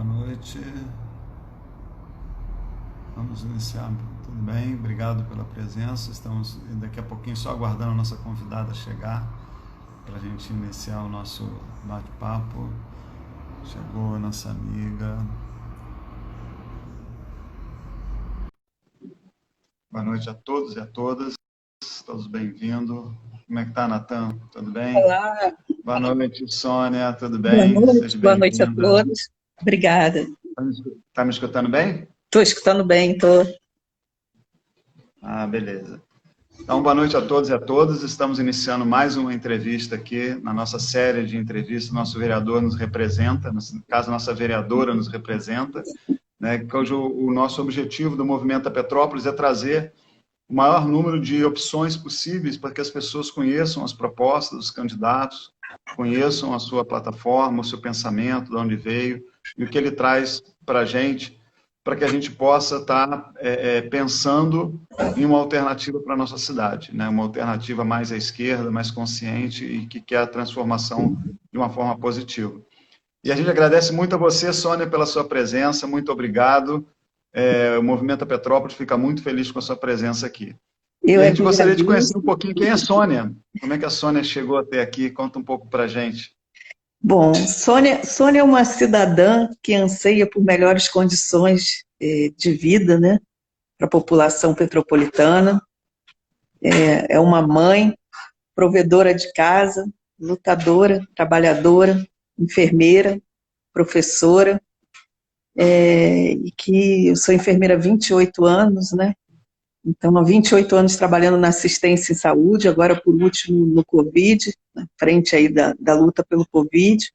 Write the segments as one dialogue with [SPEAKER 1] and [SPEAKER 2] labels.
[SPEAKER 1] Boa noite. Vamos iniciar. Tudo bem? Obrigado pela presença. Estamos daqui a pouquinho só aguardando a nossa convidada chegar para a gente iniciar o nosso bate-papo. Chegou a nossa amiga. Boa noite a todos e a todas. Todos bem-vindos. Como é que tá, Natan? Tudo bem?
[SPEAKER 2] Olá,
[SPEAKER 1] Boa noite, Sônia. Tudo
[SPEAKER 2] boa
[SPEAKER 1] bem?
[SPEAKER 2] noite,
[SPEAKER 1] Seja
[SPEAKER 2] boa noite a
[SPEAKER 1] bem-vinda.
[SPEAKER 2] todos. Obrigada.
[SPEAKER 1] Tá me escutando bem?
[SPEAKER 2] Estou escutando bem, estou.
[SPEAKER 1] Ah, beleza. Então, boa noite a todos e a todas. Estamos iniciando mais uma entrevista aqui na nossa série de entrevistas. Nosso vereador nos representa, no caso, nossa vereadora nos representa, né? Hoje o nosso objetivo do Movimento a Petrópolis é trazer o maior número de opções possíveis para que as pessoas conheçam as propostas dos candidatos, conheçam a sua plataforma, o seu pensamento, de onde veio e o que ele traz para a gente, para que a gente possa estar pensando em uma alternativa para a nossa cidade, né? Uma alternativa mais à esquerda, mais consciente e que quer a transformação de uma forma positiva. E a gente agradece muito a você, Sônia, pela sua presença, muito obrigado. O Movimento Petrópolis fica muito feliz com a sua presença aqui.
[SPEAKER 2] Eu
[SPEAKER 1] E a
[SPEAKER 2] é
[SPEAKER 1] gente
[SPEAKER 2] que
[SPEAKER 1] gostaria de conhecer
[SPEAKER 2] agradeço.
[SPEAKER 1] um pouquinho quem é Sônia, como é que a Sônia chegou até aqui, conta um pouco para a gente.
[SPEAKER 2] Bom, Sônia é uma cidadã que anseia por melhores condições de vida, né, para a população petropolitana. É uma mãe, provedora de casa, lutadora, trabalhadora, enfermeira, professora, e que eu sou enfermeira há 28 anos, né? Então, há 28 anos trabalhando na assistência em saúde, agora por último no Covid, na frente aí da luta pelo Covid,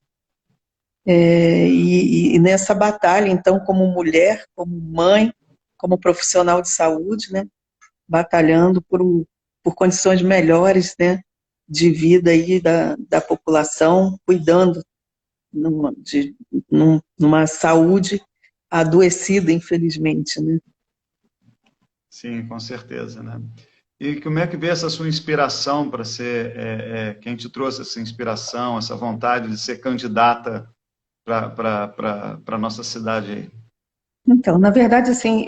[SPEAKER 2] e nessa batalha, então, como mulher, como mãe, como profissional de saúde, né, batalhando por condições melhores, né, de vida aí da população, cuidando numa saúde adoecida, infelizmente, né.
[SPEAKER 1] Sim, com certeza, né? E como é que veio essa sua inspiração para ser, quem te trouxe essa inspiração, essa vontade de ser candidata para a nossa cidade aí?
[SPEAKER 2] Então, na verdade, assim,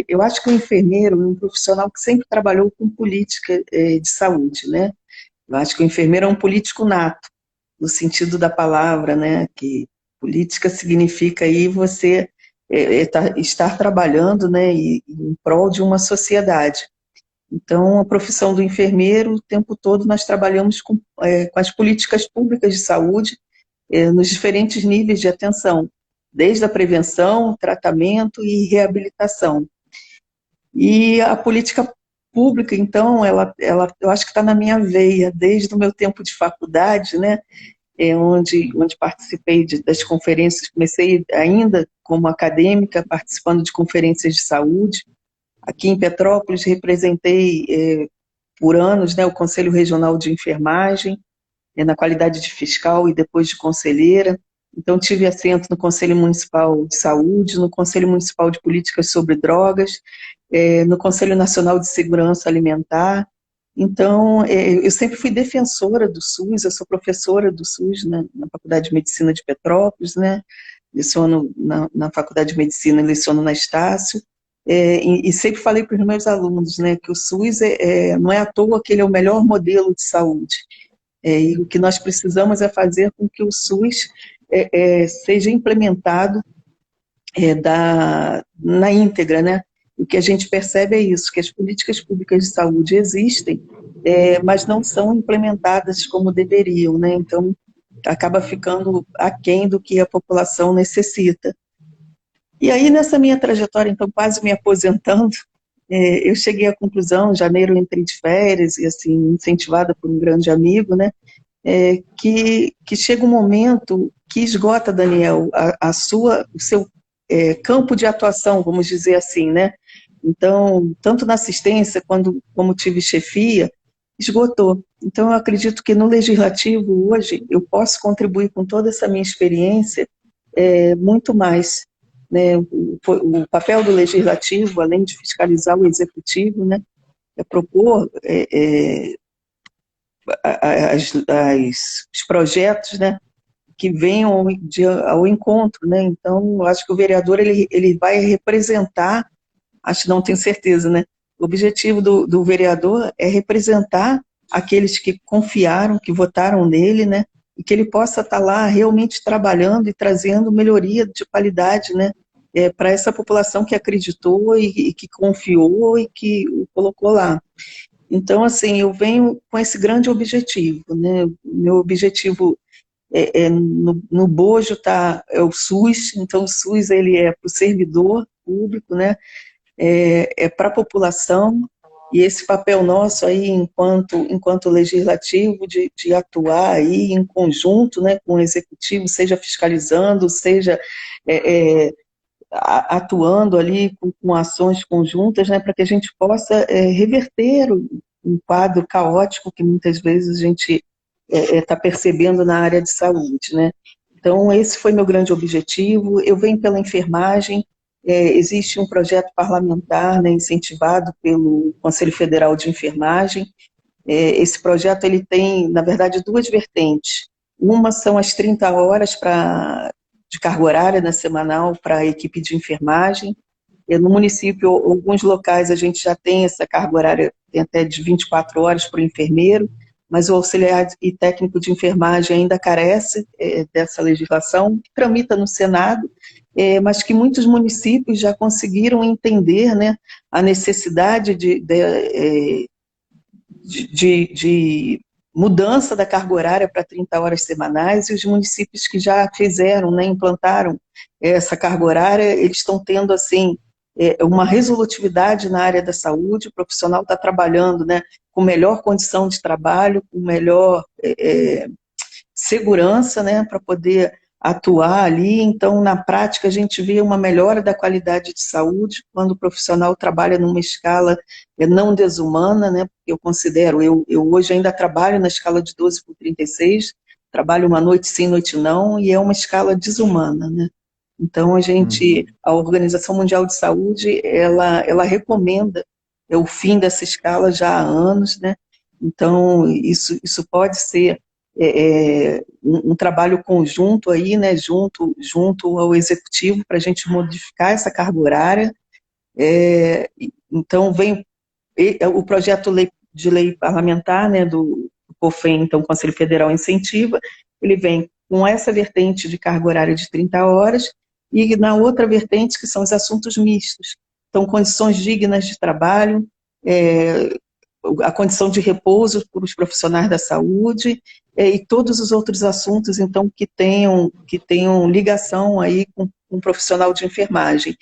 [SPEAKER 2] eu acho que o enfermeiro é um profissional que sempre trabalhou com política de saúde, né? Eu acho que o enfermeiro é um político nato, no sentido da palavra, né? Que política significa aí você estar trabalhando, né? Em prol de uma sociedade. Então, a profissão do enfermeiro, o tempo todo nós trabalhamos com as políticas públicas de saúde, nos diferentes níveis de atenção, desde a prevenção, tratamento e reabilitação. E a política pública, então, eu acho que está na minha veia, desde o meu tempo de faculdade, né, onde participei das conferências, comecei ainda como acadêmica, participando de conferências de saúde. Aqui em Petrópolis, representei por anos, né, o Conselho Regional de Enfermagem, na qualidade de fiscal e depois de conselheira. Então, tive assento no Conselho Municipal de Saúde, no Conselho Municipal de Políticas sobre Drogas, no Conselho Nacional de Segurança Alimentar. Então, eu sempre fui defensora do SUS, eu sou professora do SUS, né, na Faculdade de Medicina de Petrópolis, né, leciono na Faculdade de Medicina, leciono na Estácio, e sempre falei para os meus alunos, né, que o SUS não é à toa que ele é o melhor modelo de saúde. E o que nós precisamos é fazer com que o SUS seja implementado na íntegra, né? O que a gente percebe é isso, que as políticas públicas de saúde existem, mas não são implementadas como deveriam, né? Então, acaba ficando aquém do que a população necessita. E aí, nessa minha trajetória, então, quase me aposentando, eu cheguei à conclusão, em janeiro eu entrei de férias, e assim, incentivada por um grande amigo, né? Que chega um momento que esgota, Daniel, o seu campo de atuação, vamos dizer assim, né? Então, tanto na assistência como tive chefia, esgotou. Então, eu acredito que no legislativo hoje eu posso contribuir com toda essa minha experiência muito mais. Né? O papel do legislativo, além de fiscalizar o executivo, né, é propor os projetos, né, que venham ao encontro, né? Então, eu acho que o vereador ele vai representar, acho que não tenho certeza, né? O objetivo do vereador é representar aqueles que confiaram, que votaram nele, né? E que ele possa estar lá realmente trabalhando e trazendo melhoria de qualidade, né? Para essa população que acreditou e que confiou e que o colocou lá. Então, assim, eu venho com esse grande objetivo, né? Meu objetivo no bojo é o SUS, então o SUS ele é para o servidor público, né? Para a população, e esse papel nosso aí enquanto legislativo de atuar aí em conjunto, né, com o executivo, seja fiscalizando, seja atuando ali com ações conjuntas, né, para que a gente possa reverter um quadro caótico que muitas vezes a gente está percebendo na área de saúde, né. Então, esse foi meu grande objetivo. Eu venho pela enfermagem. Existe um projeto parlamentar, né, incentivado pelo Conselho Federal de Enfermagem. Esse projeto ele tem, na verdade, duas vertentes. Uma são as 30 horas de carga horária na semanal para a equipe de enfermagem. No município, alguns locais, a gente já tem essa carga horária, tem até de 24 horas para o enfermeiro, mas o auxiliar e técnico de enfermagem ainda carece dessa legislação, que tramita no Senado, mas que muitos municípios já conseguiram entender, né, a necessidade de mudança da carga horária para 30 horas semanais, e os municípios que já fizeram, né, implantaram essa carga horária, eles estão tendo, assim, uma resolutividade na área da saúde. O profissional está trabalhando, né, com melhor condição de trabalho, com melhor segurança, né, para poder atuar ali. Então, na prática, a gente vê uma melhora da qualidade de saúde quando o profissional trabalha numa escala não desumana, né, porque eu considero, eu hoje ainda trabalho na escala de 12/36, trabalho uma noite sim, noite não, e é uma escala desumana, né. Então, a Organização Mundial de Saúde, ela recomenda o fim dessa escala já há anos, né. Então, isso pode ser um trabalho conjunto aí, né, junto ao executivo, para a gente modificar essa carga horária. Então, vem o projeto de lei parlamentar, né, do COFEM, então, Conselho Federal Incentiva, ele vem com essa vertente de carga horária de 30 horas, e na outra vertente, que são os assuntos mistos. Então, condições dignas de trabalho, a condição de repouso para os profissionais da saúde, e todos os outros assuntos, então, que tenham ligação aí com um profissional de enfermagem.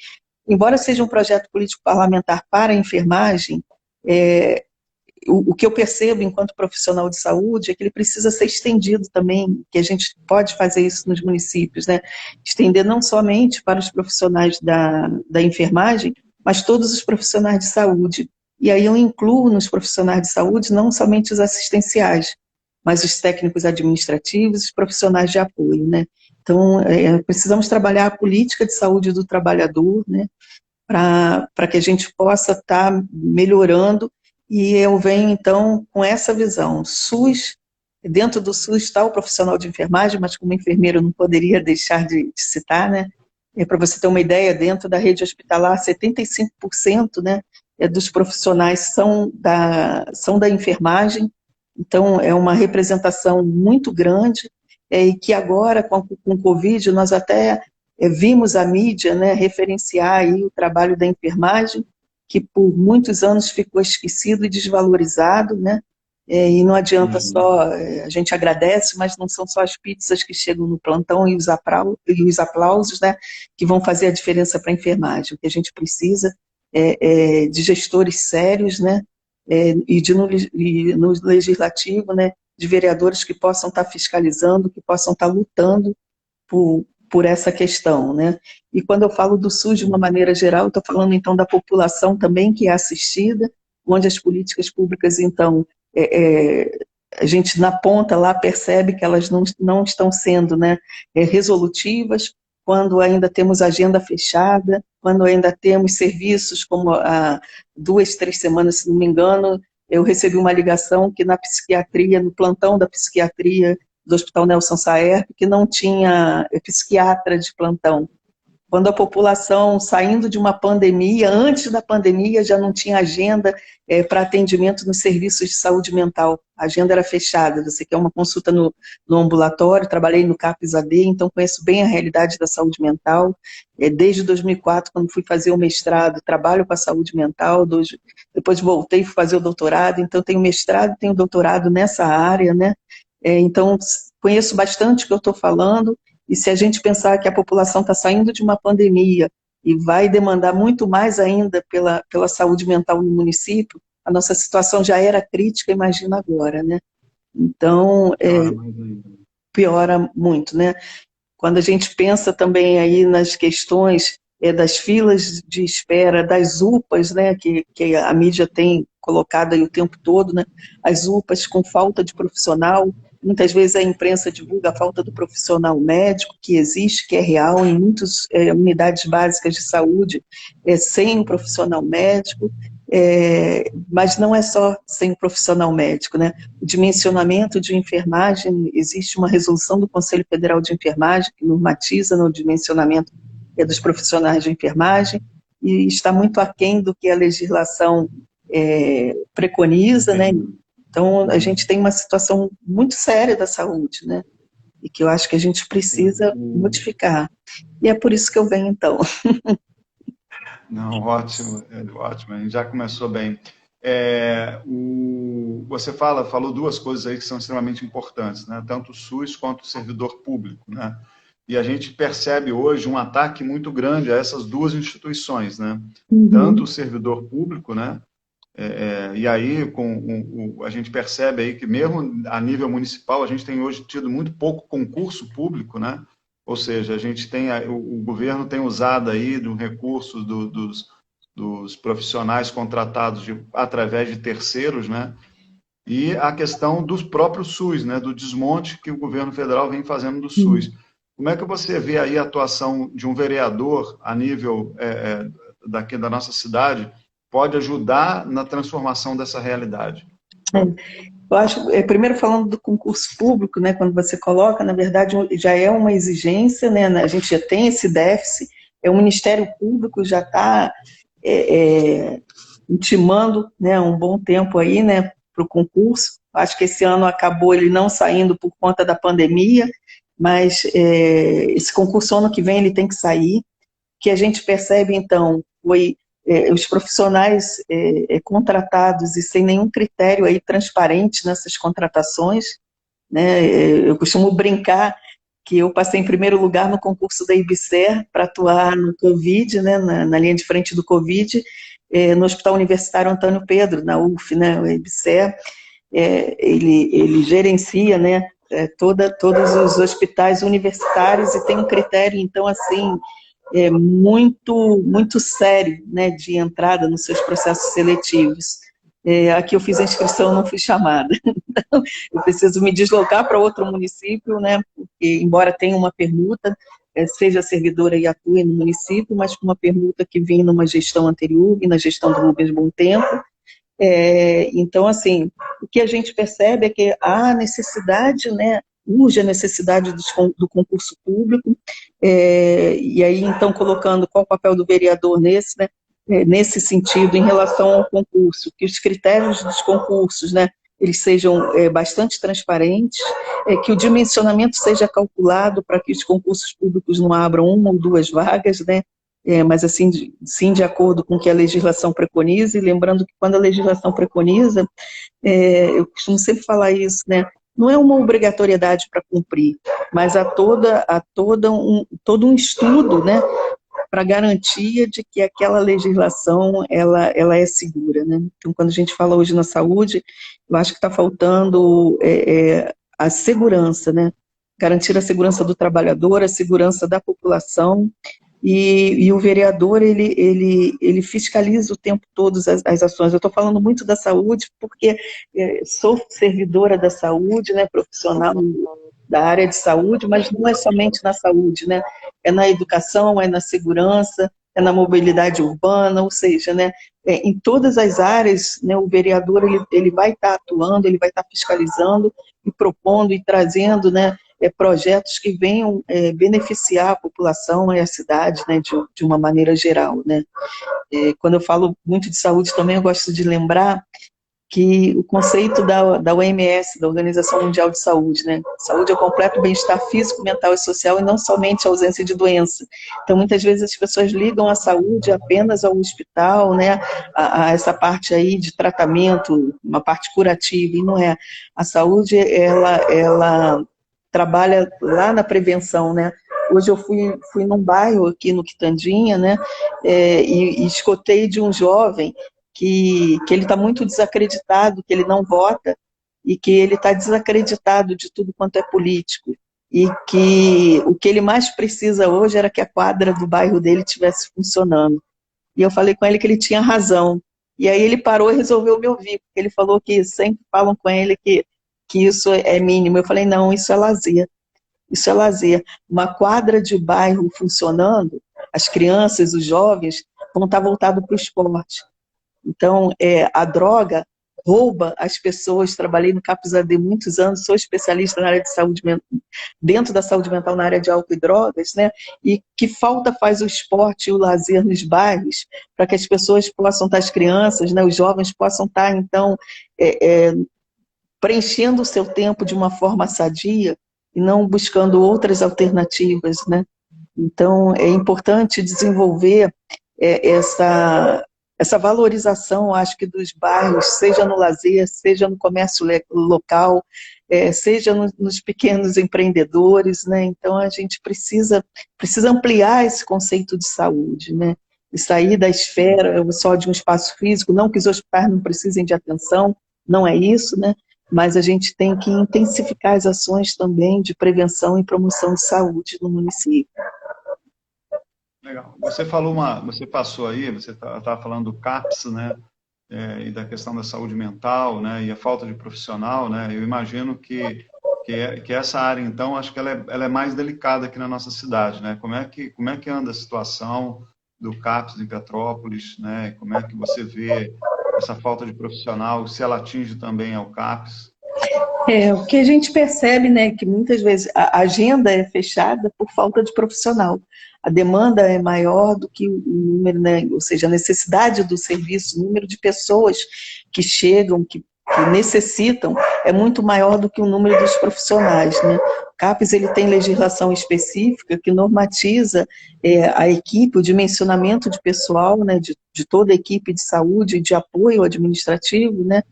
[SPEAKER 2] Embora seja um projeto político parlamentar para a enfermagem, o que eu percebo enquanto profissional de saúde é que ele precisa ser estendido também, que a gente pode fazer isso nos municípios, né? Estender não somente para os profissionais da enfermagem, mas todos os profissionais de saúde. E aí eu incluo nos profissionais de saúde não somente os assistenciais, mas os técnicos administrativos, os profissionais de apoio, né? Então, precisamos trabalhar a política de saúde do trabalhador, né? Para que a gente possa estar melhorando. E eu venho, então, com essa visão. SUS, dentro do SUS está o profissional de enfermagem, mas como enfermeiro eu não poderia deixar de citar, né? Para você ter uma ideia, dentro da rede hospitalar, 75%, né, dos profissionais são da enfermagem. Então, é uma representação muito grande, e que agora, com o Covid, nós até vimos a mídia, né, referenciar aí o trabalho da enfermagem, que por muitos anos ficou esquecido e desvalorizado, né? E não adianta só, a gente agradece, mas não são só as pizzas que chegam no plantão e os aplausos, né, que vão fazer a diferença para a enfermagem. O que a gente precisa de gestores sérios, né, e no legislativo, né, de vereadores que possam estar fiscalizando, que possam estar lutando por essa questão, né? E quando eu falo do SUS de uma maneira geral, estou falando então da população também que é assistida, onde as políticas públicas, então, a gente na ponta lá percebe que elas não estão sendo, né, resolutivas, quando ainda temos agenda fechada, quando ainda temos serviços, como há 2, 3 semanas, se não me engano, eu recebi uma ligação que na psiquiatria, no plantão da psiquiatria do Hospital Nelson Saerp, que não tinha psiquiatra de plantão. Quando a população, saindo de uma pandemia, antes da pandemia, já não tinha agenda para atendimento nos serviços de saúde mental. A agenda era fechada. Você quer uma consulta no ambulatório, trabalhei no CAPS-AD, então conheço bem a realidade da saúde mental. Desde 2004, quando fui fazer o mestrado, trabalho com a saúde mental, depois voltei e fui fazer o doutorado, então tenho mestrado e tenho doutorado nessa área, né? Então, conheço bastante o que eu estou falando. E se a gente pensar que a população está saindo de uma pandemia e vai demandar muito mais ainda pela saúde mental no município, a nossa situação já era crítica, imagina agora, né? Então, piora muito, né? Quando a gente pensa também aí nas questões das filas de espera, das UPAs, né, que a mídia tem colocado aí o tempo todo, né, as UPAs com falta de profissional, muitas vezes a imprensa divulga a falta do profissional médico, que existe, que é real em muitas unidades básicas de saúde, sem o profissional médico, mas não é só sem o profissional médico, né? O dimensionamento de enfermagem, existe uma resolução do Conselho Federal de Enfermagem que normatiza no dimensionamento dos profissionais de enfermagem e está muito aquém do que a legislação preconiza, né? Então, a gente tem uma situação muito séria da saúde, né? E que eu acho que a gente precisa modificar. E é por isso que eu venho, então.
[SPEAKER 1] Não, ótimo, ótimo. A gente já começou bem. Você falou duas coisas aí que são extremamente importantes, né? Tanto o SUS quanto o servidor público, né? E a gente percebe hoje um ataque muito grande a essas duas instituições, né? Tanto o servidor público, né? E aí a gente percebe aí que mesmo a nível municipal a gente tem hoje tido muito pouco concurso público, né? Ou seja, a gente tem o governo tem usado aí do recurso dos profissionais contratados através de terceiros, né? E a questão do próprio SUS, né? Do desmonte que o governo federal vem fazendo do SUS. Como é que você vê aí a atuação de um vereador a nível daqui da nossa cidade pode ajudar na transformação dessa realidade?
[SPEAKER 2] Eu acho, primeiro falando do concurso público, né, quando você coloca, na verdade, já é uma exigência, né, a gente já tem esse déficit, o Ministério Público já está intimando, né, um bom tempo aí, né, para o concurso. Acho que esse ano acabou ele não saindo por conta da pandemia, mas esse concurso ano que vem ele tem que sair. O que a gente percebe, então, foi os profissionais contratados e sem nenhum critério aí transparente nessas contratações, né? Eu costumo brincar que eu passei em primeiro lugar no concurso da IBSER para atuar no Covid, né, na linha de frente do Covid, no Hospital Universitário Antônio Pedro, na UF, né, o IBSER, ele gerencia, né, todos os hospitais universitários e tem um critério, então, assim, muito sério, né, de entrada nos seus processos seletivos. Aqui eu fiz a inscrição, não fui chamada. Então, eu preciso me deslocar para outro município, né, porque, embora tenha uma permuta, seja servidora e atue no município, mas com uma permuta que vem numa gestão anterior, e na gestão do Rubens Bom Tempo. Então, assim, o que a gente percebe é que há necessidade, né, urge a necessidade do concurso público, e aí, então, colocando qual o papel do vereador nesse, né, nesse sentido, em relação ao concurso, que os critérios dos concursos, né, eles sejam bastante transparentes, que o dimensionamento seja calculado para que os concursos públicos não abram uma ou duas vagas, né, mas assim, sim, de acordo com o que a legislação preconiza, e lembrando que quando a legislação preconiza, eu costumo sempre falar isso, né, não é uma obrigatoriedade para cumprir, mas há todo um estudo, né, para garantia de que aquela legislação ela é segura, né? Então, quando a gente fala hoje na saúde, eu acho que está faltando a segurança, né? Garantir a segurança do trabalhador, a segurança da população, e o vereador, ele fiscaliza o tempo todo as ações. Eu estou falando muito da saúde, porque sou servidora da saúde, né, profissional da área de saúde, mas não é somente na saúde, né? É na educação, é na segurança, é na mobilidade urbana, ou seja, né, em todas as áreas, né, o vereador ele vai estar atuando, ele vai estar fiscalizando e propondo e trazendo, né, projetos que venham beneficiar a população e a cidade, né, de uma maneira geral, né. Quando eu falo muito de saúde também, eu gosto de lembrar que o conceito da OMS, da Organização Mundial de Saúde, né? Saúde é o completo bem-estar físico, mental e social, e não somente a ausência de doença. Então, muitas vezes as pessoas ligam a saúde apenas ao hospital, né? A essa parte aí de tratamento, uma parte curativa, e não é. A saúde, ela trabalha lá na prevenção, né? Hoje eu fui num bairro aqui no Quitandinha, né? E escutei de um jovem que ele está muito desacreditado, que ele não vota e que ele está desacreditado de tudo quanto é político e que o que ele mais precisa hoje era que a quadra do bairro dele estivesse funcionando. E eu falei com ele que ele tinha razão. E aí ele parou e resolveu me ouvir, porque ele falou que sempre falam com ele que isso é mínimo. Eu falei, não, isso é lazer. Isso é lazer. Uma quadra de bairro funcionando, as crianças, os jovens vão estar voltados para o esporte. Então, a droga rouba as pessoas. Trabalhei no CAPS AD muitos anos, sou especialista na área de saúde mental, dentro da saúde mental, na área de álcool e drogas, né? E que falta faz o esporte e o lazer nos bairros, para que as pessoas possam estar, as crianças, né, os jovens possam estar, então, preenchendo o seu tempo de uma forma sadia e não buscando outras alternativas, né? Então, é importante desenvolver essa valorização, acho que dos bairros, seja no lazer, seja no comércio local, seja nos pequenos empreendedores, né? Então a gente precisa ampliar esse conceito de saúde, né? E sair da esfera só de um espaço físico, não que os hospitais não precisem de atenção, não é isso, né? Mas a gente tem que intensificar as ações também de prevenção e promoção de saúde no município.
[SPEAKER 1] Legal. Você passou aí, você estava falando do CAPS, né, e da questão da saúde mental, né, e a falta de profissional, né. Eu imagino que essa área, então, acho que ela é mais delicada aqui na nossa cidade, né. Como é que anda a situação do CAPS em Petrópolis, né? Como é que você vê essa falta de profissional, se ela atinge também ao CAPS?
[SPEAKER 2] O que a gente percebe, né, que muitas vezes a agenda é fechada por falta de profissional. A demanda é maior do que o número, né, ou seja, a necessidade do serviço, o número de pessoas que chegam, que necessitam, é muito maior do que o número dos profissionais, né? O CAPS ele tem legislação específica que normatiza a equipe, o dimensionamento de pessoal, né, de toda a equipe de saúde e de apoio administrativo, né,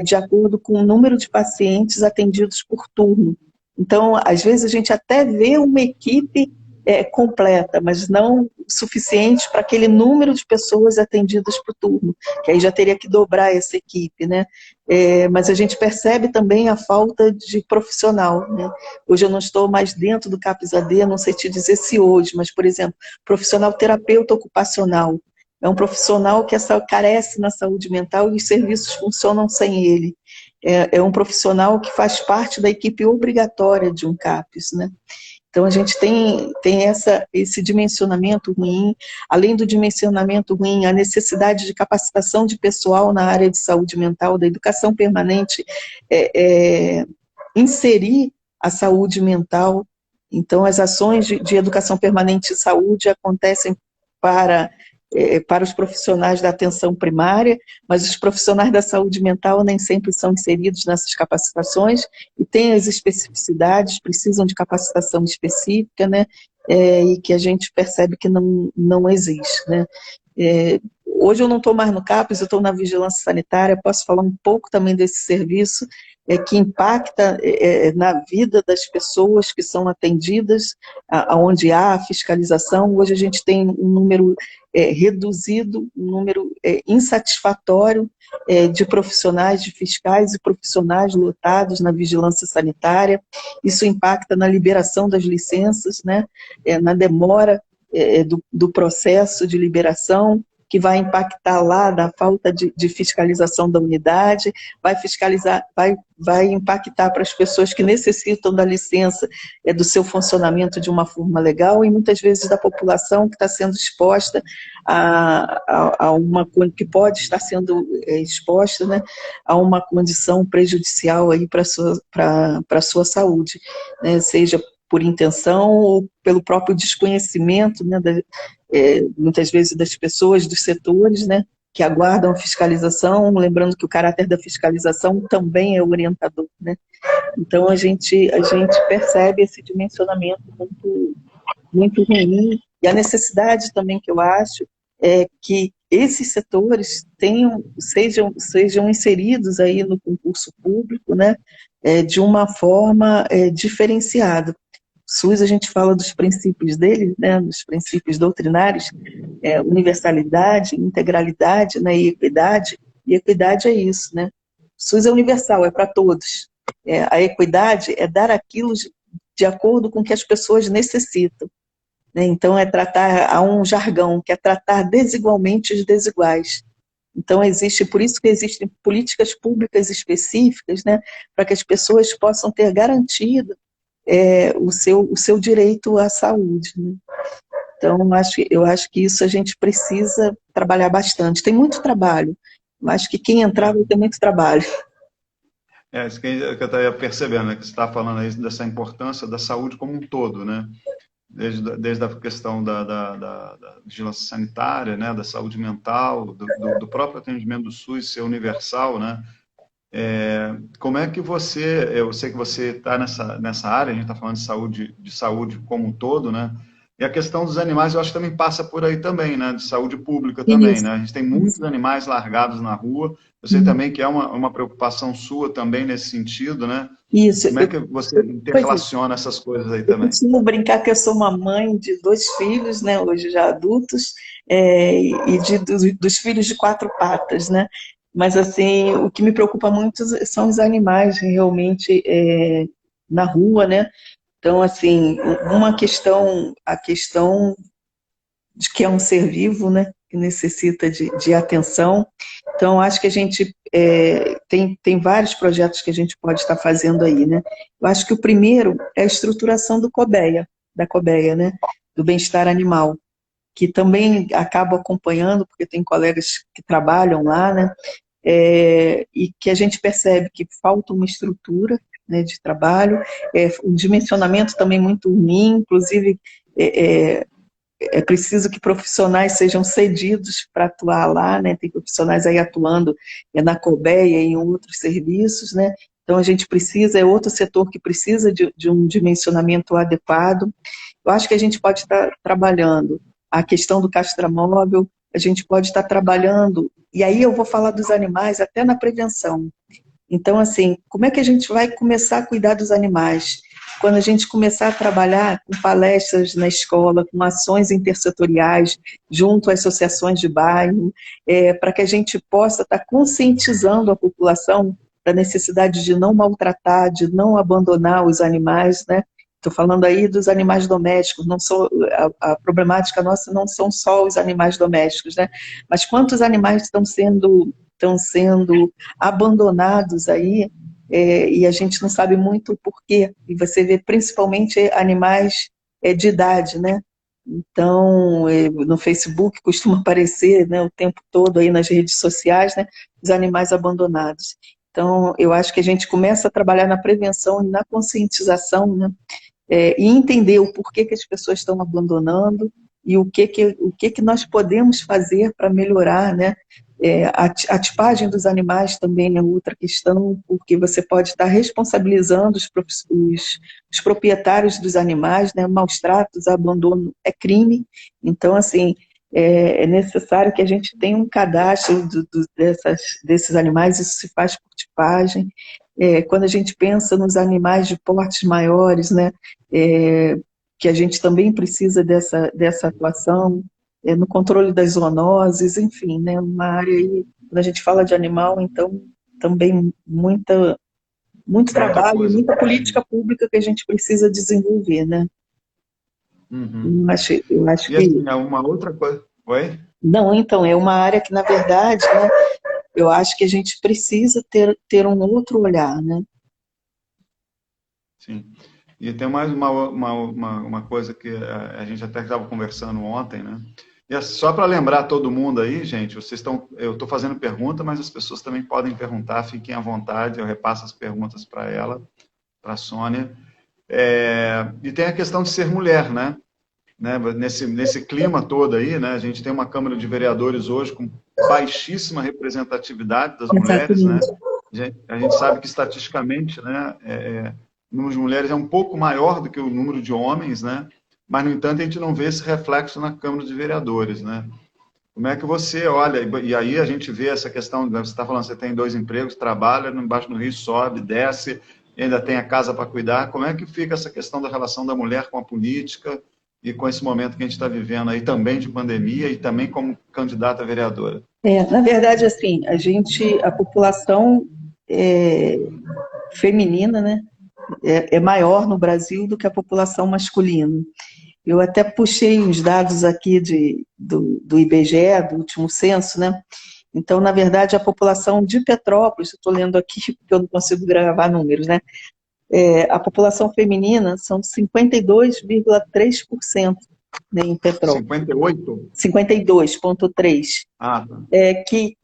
[SPEAKER 2] de acordo com o número de pacientes atendidos por turno. Então, às vezes a gente até vê uma equipe completa, mas não suficiente para aquele número de pessoas atendidas por turno, que aí já teria que dobrar essa equipe, né? Mas a gente percebe também a falta de profissional, né? Hoje eu não estou mais dentro do CAPS AD, não sei te dizer se hoje, mas, por exemplo, profissional terapeuta ocupacional, é um profissional que carece na saúde mental e os serviços funcionam sem ele. É um profissional que faz parte da equipe obrigatória de um CAPS, né? Então, a gente tem esse dimensionamento ruim, além do dimensionamento ruim, a necessidade de capacitação de pessoal na área de saúde mental, da educação permanente, inserir a saúde mental. Então, as ações de educação permanente e saúde acontecem para os profissionais da atenção primária, mas os profissionais da saúde mental nem sempre são inseridos nessas capacitações e têm as especificidades, precisam de capacitação específica, né, e que a gente percebe que não existe, né. Hoje eu não estou mais no CAPS, eu estou na vigilância sanitária, posso falar um pouco também desse serviço que impacta na vida das pessoas que são atendidas, onde há fiscalização. Hoje a gente tem um número reduzido, um número insatisfatório de profissionais, de fiscais e profissionais lotados na vigilância sanitária. Isso impacta na liberação das licenças, né, na demora do processo de liberação, que vai impactar lá da falta de fiscalização da unidade, vai impactar para as pessoas que necessitam da licença do seu funcionamento de uma forma legal, e muitas vezes da população que está sendo exposta a uma que pode estar sendo exposta, né, a uma condição prejudicial aí para a sua saúde, né, seja por intenção ou pelo próprio desconhecimento, né, muitas vezes das pessoas, dos setores, né, que aguardam a fiscalização, lembrando que o caráter da fiscalização também é orientador, né? Então a gente percebe esse dimensionamento muito ruim, e a necessidade também que eu acho é que esses setores sejam inseridos aí no concurso público, né, de uma forma diferenciada. SUS, a gente fala dos princípios dele, né, dos princípios doutrinários, universalidade, integralidade, né, e equidade é isso, né? SUS é universal, é para todos. A equidade é dar aquilo de acordo com o que as pessoas necessitam, né? Então, há um jargão, que é tratar desigualmente os desiguais. Então, por isso que existem políticas públicas específicas, né, para que as pessoas possam ter garantido o seu direito à saúde, né? Então, eu acho que isso a gente precisa trabalhar bastante. Tem muito trabalho, mas que quem entrar vai ter muito trabalho.
[SPEAKER 1] Isso que eu estava percebendo, né, que você está falando aí dessa importância da saúde como um todo, né? Desde a questão da vigilância sanitária, né, da saúde mental, do próprio atendimento do SUS ser universal, né? Como é que eu sei que você está nessa área, a gente está falando de saúde como um todo, né? E a questão dos animais, eu acho que também passa por aí também, né? De saúde pública também,
[SPEAKER 2] Isso.
[SPEAKER 1] né? A gente tem muitos animais largados na rua, eu sei também que é uma preocupação sua também nesse sentido, né?
[SPEAKER 2] Isso.
[SPEAKER 1] Como é que você interrelaciona essas coisas aí também?
[SPEAKER 2] Eu costumo brincar que eu sou uma mãe de 2 filhos, né, hoje já adultos, e dos filhos de 4 patas, né? Mas, assim, o que me preocupa muito são os animais, realmente, na rua, né? Então, assim, a questão de que é um ser vivo, né, que necessita de atenção. Então, acho que a gente tem vários projetos que a gente pode estar fazendo aí, né? Eu acho que o primeiro é a estruturação da COBEA, né, do bem-estar animal, que também acabo acompanhando, porque tem colegas que trabalham lá, né, e que a gente percebe que falta uma estrutura, né, de trabalho, um dimensionamento também muito ruim, inclusive é preciso que profissionais sejam cedidos para atuar lá, né? Tem profissionais aí atuando na Colmeia e em outros serviços, né? Então a gente é outro setor que precisa de um dimensionamento adequado. Eu acho que a gente pode estar trabalhando a questão do castramóvel, a gente pode estar trabalhando, e aí eu vou falar dos animais até na prevenção. Então, assim, como é que a gente vai começar a cuidar dos animais? Quando a gente começar a trabalhar com palestras na escola, com ações intersetoriais, junto às associações de bairro, para que a gente possa estar conscientizando a população da necessidade de não maltratar, de não abandonar os animais, né? Estou falando aí dos animais domésticos, não sou, a problemática nossa não são só os animais domésticos, né? Mas quantos animais estão sendo abandonados aí, e a gente não sabe muito o porquê. E você vê principalmente animais de idade, né? Então, no Facebook costuma aparecer, né, o tempo todo aí nas redes sociais, né, os animais abandonados. Então, eu acho que a gente começa a trabalhar na prevenção e na conscientização, né, e entender o porquê que as pessoas estão abandonando e o que nós podemos fazer para melhorar, né? A tipagem dos animais também é outra questão, porque você pode estar responsabilizando os proprietários dos animais, né? Maus tratos, abandono é crime. Então, assim, é necessário que a gente tenha um cadastro desses animais, isso se faz por tipagem. Quando a gente pensa nos animais de portes maiores, né, que a gente também precisa dessa atuação, no controle das zoonoses, enfim, né, uma área aí, quando a gente fala de animal, então, também muito trabalho, muita política pública que a gente precisa desenvolver, né.
[SPEAKER 1] Uhum.
[SPEAKER 2] Eu acho
[SPEAKER 1] e assim, uma outra coisa... Oi?
[SPEAKER 2] Não, então, é uma área que, na verdade, né, eu acho que a gente precisa ter um outro olhar, né?
[SPEAKER 1] Sim. E tem mais uma coisa que a gente até estava conversando ontem, né? E só para lembrar todo mundo aí, gente, eu estou fazendo pergunta, mas as pessoas também podem perguntar, fiquem à vontade, eu repasso as perguntas para ela, para a Sônia. E tem a questão de ser mulher, né? Nesse clima todo aí, né? A gente tem uma Câmara de Vereadores hoje com baixíssima representatividade das mulheres, né?
[SPEAKER 2] Exatamente.
[SPEAKER 1] A gente sabe que estatisticamente, né, o número de mulheres é um pouco maior do que o número de homens, né? Mas, no entanto, a gente não vê esse reflexo na Câmara de Vereadores, né? Como é que você olha, e aí a gente vê essa questão, você está falando, você tem 2 empregos, trabalha embaixo do rio, sobe, desce, e ainda tem a casa para cuidar, como é que fica essa questão da relação da mulher com a política e com esse momento que a gente está vivendo aí também de pandemia e também como candidata a vereadora?
[SPEAKER 2] Na verdade, assim, a população feminina, né, é maior no Brasil do que a população masculina. Eu até puxei os dados aqui do IBGE, do último censo, né? Então, na verdade, a população de Petrópolis, estou lendo aqui porque eu não consigo gravar números, né? A população feminina são 52,3%, né, em Petrópolis.
[SPEAKER 1] 58?
[SPEAKER 2] 52,3%.
[SPEAKER 1] Ah, tá.
[SPEAKER 2] Que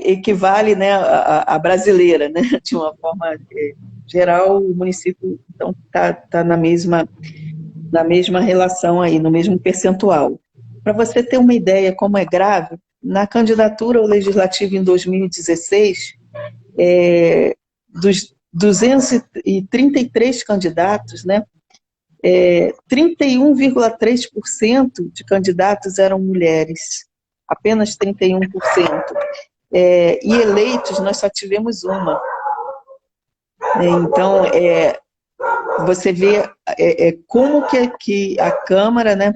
[SPEAKER 2] equivale, né, à brasileira, né? De uma forma geral, o município então tá na mesma relação aí, no mesmo percentual. Para você ter uma ideia como é grave, na candidatura ao Legislativo em 2016, dos 233 candidatos, né, 31,3% de candidatos eram mulheres, apenas 31%. E eleitos nós só tivemos uma. Então, você vê como que a Câmara, né,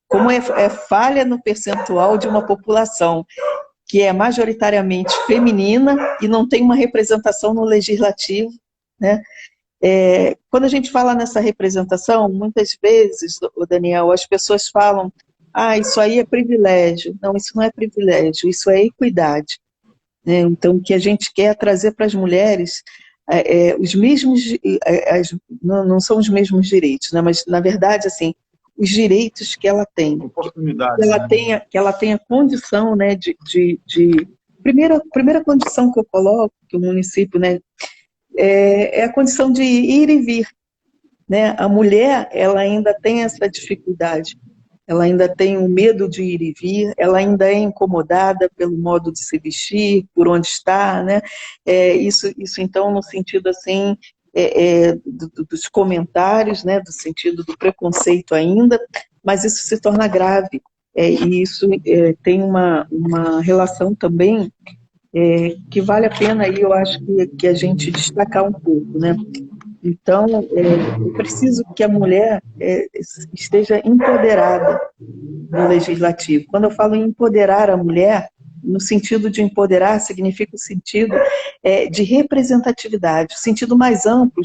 [SPEAKER 2] como é falha no percentual de uma população que é majoritariamente feminina e não tem uma representação no legislativo, né? Quando a gente fala nessa representação, muitas vezes, Daniel, as pessoas falam, isso aí é privilégio. Não, isso não é privilégio, isso é equidade. Né? Então, o que a gente quer trazer para as mulheres os mesmos, não são os mesmos direitos, né? Mas, na verdade, assim, os direitos que ela tem.
[SPEAKER 1] Oportunidades,
[SPEAKER 2] que ela tenha condição, né, primeira condição que eu coloco, que o município, né, é a condição de ir e vir. Né? A mulher, ela ainda tem essa dificuldade, ela ainda tem o medo de ir e vir, ela ainda é incomodada pelo modo de se vestir, por onde está, né? Isso então, no sentido assim, dos comentários, né? Do sentido do preconceito ainda, mas isso se torna grave, e isso tem uma relação também que vale a pena aí, eu acho que a gente destacar um pouco, né? Então, é preciso que a mulher esteja empoderada no legislativo. Quando eu falo em empoderar a mulher, no sentido de empoderar, significa o sentido de representatividade, o sentido mais amplo,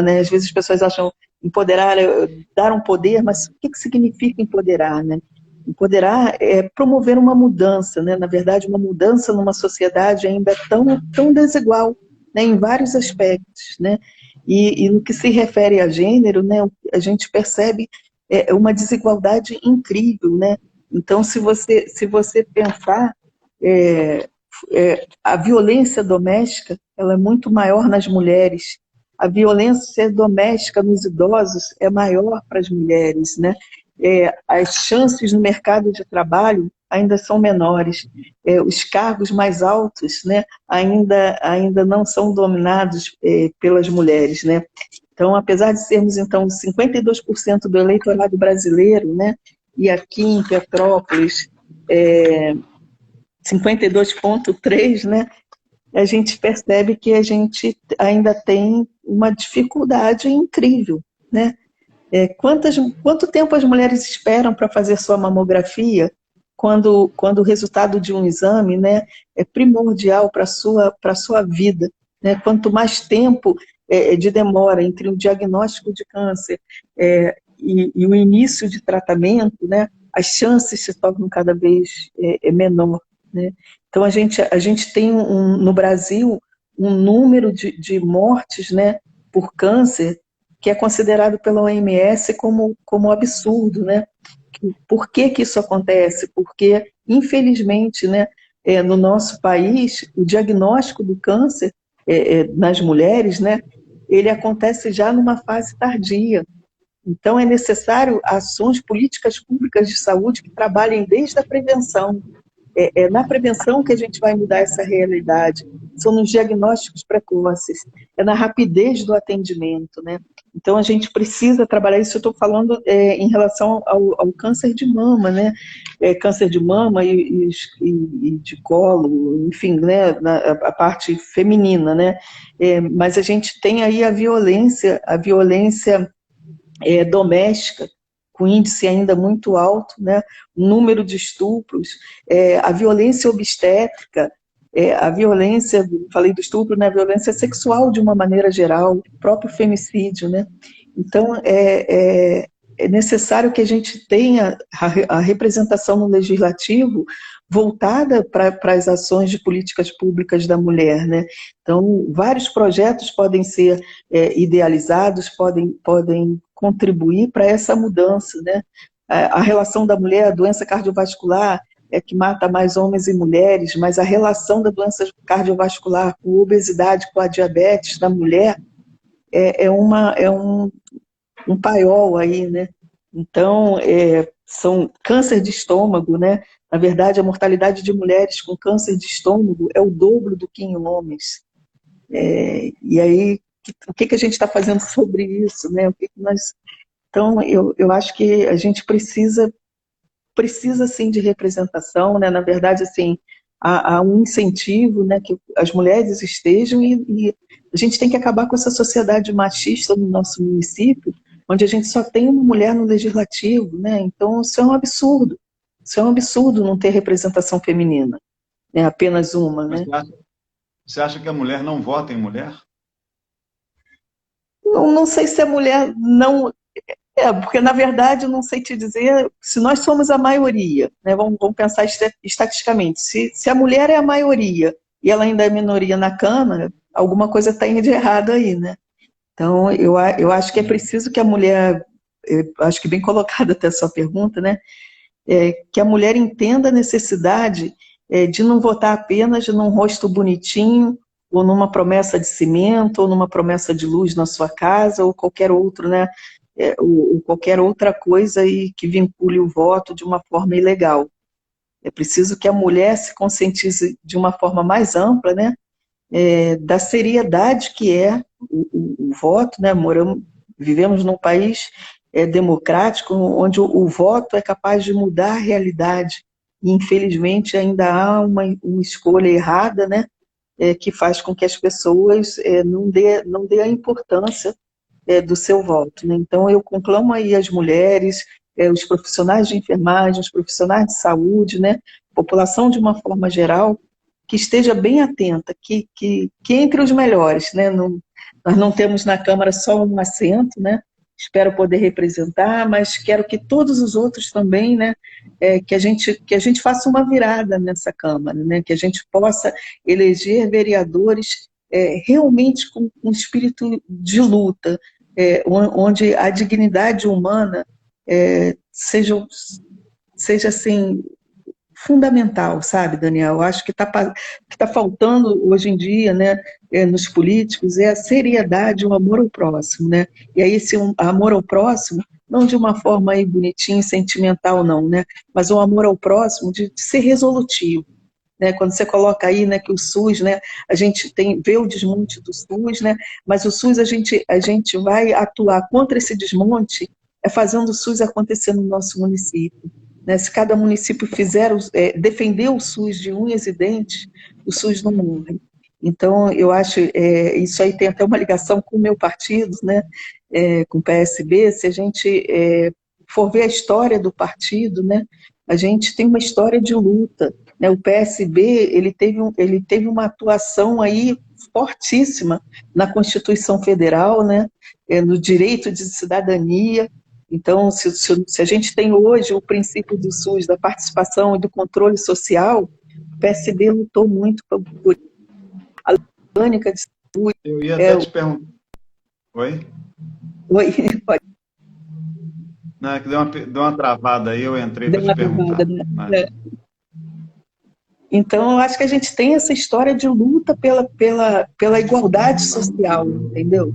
[SPEAKER 2] né? Às vezes as pessoas acham empoderar, dar um poder, mas o que significa empoderar, né? Empoderar é promover uma mudança, né? Na verdade, uma mudança numa sociedade ainda tão desigual, né? Em vários aspectos, né? E no que se refere a gênero, né? A gente percebe uma desigualdade incrível, né? Então, se você pensar, a violência doméstica, ela é muito maior nas mulheres. A violência doméstica nos idosos é maior para as mulheres, né? As chances no mercado de trabalho ainda são menores. Os cargos mais altos, né, ainda não são dominados pelas mulheres, né? Então, apesar de sermos, então, 52% do eleitorado brasileiro, né, e aqui em Petrópolis, 52,3%, né, a gente percebe que a gente ainda tem uma dificuldade incrível, né? Quanto tempo as mulheres esperam para fazer sua mamografia, quando o resultado de um exame, né, é primordial para a sua vida, né? Quanto mais tempo de demora entre o diagnóstico de câncer e o início de tratamento, né, as chances se tornam cada vez menor, né? Então a gente tem no Brasil um número de mortes, né, por câncer que é considerado pela OMS como absurdo, né? Por que que isso acontece? Porque, infelizmente, né, no nosso país, o diagnóstico do câncer nas mulheres, né, ele acontece já numa fase tardia. Então, é necessário ações, políticas públicas de saúde que trabalhem desde a prevenção. É na prevenção que a gente vai mudar essa realidade. São nos diagnósticos precoces, é na rapidez do atendimento, né? Então, a gente precisa trabalhar isso. Eu estou falando em relação ao câncer de mama, né? Câncer de mama e de colo, enfim, né? A parte feminina, né? Mas a gente tem aí a violência doméstica, com índice ainda muito alto, né? O número de estupros, a violência obstétrica, a violência, falei do estupro, né? A violência sexual de uma maneira geral, o próprio femicídio, né? Então, é necessário que a gente tenha a representação no legislativo voltada para as ações de políticas públicas da mulher, né? Então, vários projetos podem ser idealizados, podem contribuir para essa mudança, né? A relação da mulher, a doença cardiovascular, que mata mais homens e mulheres, mas a relação da doença cardiovascular com a obesidade, com a diabetes da mulher, é um paiol aí, né? Então, são câncer de estômago, né? Na verdade, a mortalidade de mulheres com câncer de estômago é o dobro do que em homens. E aí, o que a gente está fazendo sobre isso, né? Então, eu acho que a gente precisa sim de representação, né? Na verdade, assim, há um incentivo, né, que as mulheres estejam e a gente tem que acabar com essa sociedade machista no nosso município, onde a gente só tem uma mulher no legislativo, né? Então isso é um absurdo. Isso é um absurdo não ter representação feminina, né? Apenas uma, né?
[SPEAKER 1] Você acha que a mulher não vota em mulher?
[SPEAKER 2] Não sei se a mulher não... porque, na verdade, eu não sei te dizer se nós somos a maioria, né? Vamos pensar estatisticamente. Se a mulher é a maioria e ela ainda é minoria na Câmara, alguma coisa está de errado aí, né? Então, eu acho que é preciso que a mulher, acho que bem colocada até a sua pergunta, né? Que a mulher entenda a necessidade de não votar apenas num rosto bonitinho, ou numa promessa de cimento, ou numa promessa de luz na sua casa, ou qualquer outro, né? Ou qualquer outra coisa aí que vincule o voto de uma forma ilegal. É preciso que a mulher se conscientize de uma forma mais ampla, né? Da seriedade que é o voto, né? Vivemos num país democrático, onde o voto é capaz de mudar a realidade, e infelizmente ainda há uma escolha errada, né? Que faz com que as pessoas não dê a importância do seu voto, né? Então eu conclamo aí as mulheres, os profissionais de enfermagem, os profissionais de saúde, né? População de uma forma geral, que esteja bem atenta, que entre os melhores, né? Nós não temos na Câmara só um assento, né? Espero poder representar, mas quero que todos os outros também, né? Que a gente faça uma virada nessa Câmara, né? Que a gente possa eleger vereadores realmente com um espírito de luta, onde a dignidade humana seja assim fundamental, sabe, Daniel? Eu acho que tá faltando hoje em dia, né, nos políticos, a seriedade, o amor ao próximo, né? E aí esse amor ao próximo, não de uma forma aí bonitinha, sentimental, não, né? Mas o amor ao próximo de ser resolutivo. Né, quando você coloca aí, né, que o SUS, né, a gente vê o desmonte do SUS, né, mas o SUS a gente vai atuar contra esse desmonte fazendo o SUS acontecer no nosso município. Né, se cada município defender o SUS de unhas e dentes, o SUS não morre. Então, eu acho, isso aí tem até uma ligação com o meu partido, né, com o PSB, se a gente for ver a história do partido, né, a gente tem uma história de luta. O PSB ele teve uma atuação aí fortíssima na Constituição Federal, né, no direito de cidadania, Então, se a gente tem hoje o princípio do SUS, da participação e do controle social, o PSB lutou muito por a orgânica de saúde.
[SPEAKER 1] Eu ia até te perguntar. Oi?
[SPEAKER 2] Oi, pode.
[SPEAKER 1] Não, é que deu uma travada aí, eu entrei para
[SPEAKER 2] Deu
[SPEAKER 1] te
[SPEAKER 2] uma travada,
[SPEAKER 1] perguntar.
[SPEAKER 2] né?
[SPEAKER 1] Mas...
[SPEAKER 2] Então, eu acho que a gente tem essa história de luta pela igualdade social, entendeu?